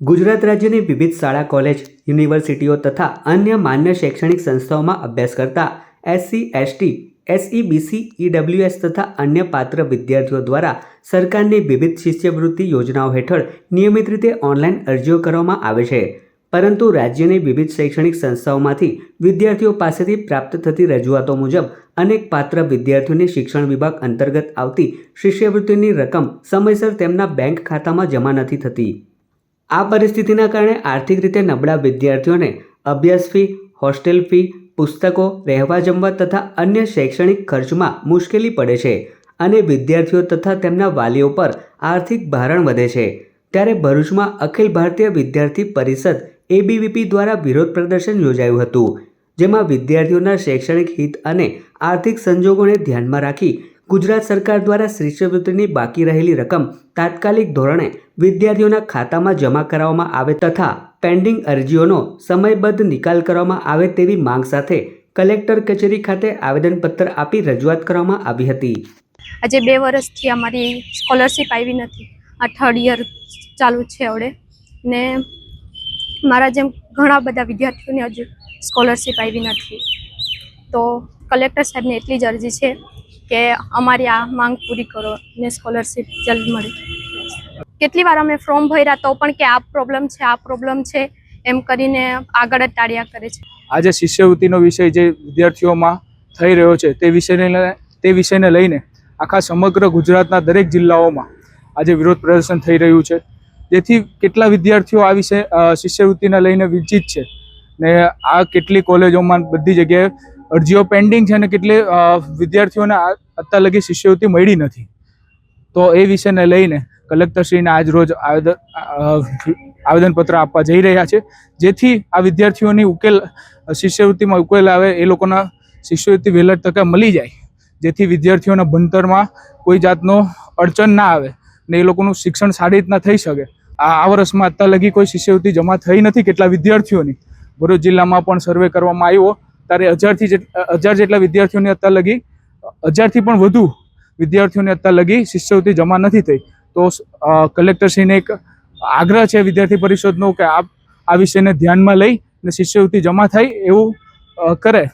ગુજરાત રાજ્યની વિવિધ શાળા, કોલેજ, યુનિવર્સિટીઓ તથા અન્ય માન્ય શૈક્ષણિક સંસ્થાઓમાં અભ્યાસ કરતા SC, ST, SEBC, EWS તથા અન્ય પાત્ર વિદ્યાર્થીઓ દ્વારા સરકારની વિવિધ શિષ્યવૃત્તિ યોજનાઓ હેઠળ નિયમિત રીતે ઓનલાઈન અરજીઓ કરવામાં આવે છે. પરંતુ રાજ્યની વિવિધ શૈક્ષણિક સંસ્થાઓમાંથી વિદ્યાર્થીઓ પાસેથી પ્રાપ્ત થતી રજૂઆતો મુજબ અનેક પાત્ર વિદ્યાર્થીઓને શિક્ષણ વિભાગ અંતર્ગત આવતી શિષ્યવૃત્તિની રકમ સમયસર તેમના બેંક ખાતામાં જમા નથી થતી. આ પરિસ્થિતિના કારણે આર્થિક રીતે નબળા વિદ્યાર્થીઓને અભ્યાસ ફી, હોસ્ટેલ ફી, પુસ્તકો, રહેવા જમવા તથા અન્ય શૈક્ષણિક ખર્ચમાં મુશ્કેલી પડે છે અને વિદ્યાર્થીઓ તથા તેમના વાલીઓ પર આર્થિક ભારણ વધે છે. ત્યારે ભરૂચમાં અખિલ ભારતીય વિદ્યાર્થી પરિષદ ABVP દ્વારા વિરોધ પ્રદર્શન યોજાયું હતું, જેમાં વિદ્યાર્થીઓના શૈક્ષણિક હિત અને આર્થિક સંજોગોને ધ્યાનમાં રાખી ગુજરાત સરકાર દ્વારા શિષ્યવૃત્તિની બાકી રહેલી રકમ તાત્કાલિક ધોરણે વિદ્યાર્થીઓના ખાતામાં જમા કરાવવામાં આવે તથા પેન્ડિંગ અરજીઓનો સમયબદ્ધ નિકાલ કરવામાં આવે તેવી માંગ સાથે કલેક્ટર કચેરી ખાતે આવેદનપત્ર આપી રજૂઆત કરવામાં આવી હતી. આજે 2 વર્ષથી અમારી સ્કોલરશિપ આવી નથી. આ 3rd યર ચાલુ છે હવે ને મારા જેમ ઘણા બધા વિદ્યાર્થીઓને હજુ સ્કોલરશિપ આવી નથી. તો કલેક્ટર સાહેબને એટલી જ અરજી છે કે અમારી આ માંગ પૂરી કરો ને સ્કોલરશિપ જલ્દી મળે. કેટલી વાર અમે ફોર્મ ભર્યા તો પણ કે આ પ્રોબ્લેમ છે એમ કરીને આગળ જ ટાળ્યા કરે છે. આજે શિષ્યવૃત્તિનો વિષય જે વિદ્યાર્થીઓમાં થઈ રહ્યો છે તે વિષયને લઈને આખા સમગ્ર ગુજરાતના દરેક જિલ્લાઓમાં આજે વિરોધ પ્રદર્શન થઈ રહ્યું છે, જેથી કેટલા વિદ્યાર્થીઓ આ વિષય શિષ્યવૃત્તિને લઈને વંચિત છે ને આ કેટલી કોલેજોમાં બધી જગ્યાએ અરજીઓ પેન્ડિંગ છે અને કેટલી વિદ્યાર્થીઓને અત્યાર લગી શિષ્યવૃત્તિ મળી નથી. તો એ વિષયને લઈને કલેક્ટરશ્રીને આજ રોજ આવેદનપત્ર આપવા જઈ રહ્યા છે, જેથી આ વિદ્યાર્થીઓની શિષ્યવૃત્તિમાં ઉકેલ આવે, એ લોકોના શિષ્યવૃત્તિ વહેલા તકે મળી જાય, જેથી વિદ્યાર્થીઓના ભણતરમાં કોઈ જાતનો અડચણ ના આવે ને એ લોકોનું શિક્ષણ સારી રીતના થઈ શકે. આ વર્ષમાં અત્યાર લગી કોઈ શિષ્યવૃત્તિ જમા થઈ નથી કેટલા વિદ્યાર્થીઓની. ભરૂચ જિલ્લામાં પણ સર્વે કરવામાં આવ્યો ત્યારે 1000 જેટલા વિદ્યાર્થીઓની અત્યાર લગી 1000થી પણ વધુ વિદ્યાર્થીઓને અત્યાર લગી શિષ્યવૃત્તિ જમા નથી થઈ. તો કલેક્ટરશ્રીને એક આગ્રહ છે વિદ્યાર્થી પરિષદનો કે આ વિષયને ધ્યાનમાં લઈ અને શિષ્યવૃત્તિ જમા થાય એવું કરે.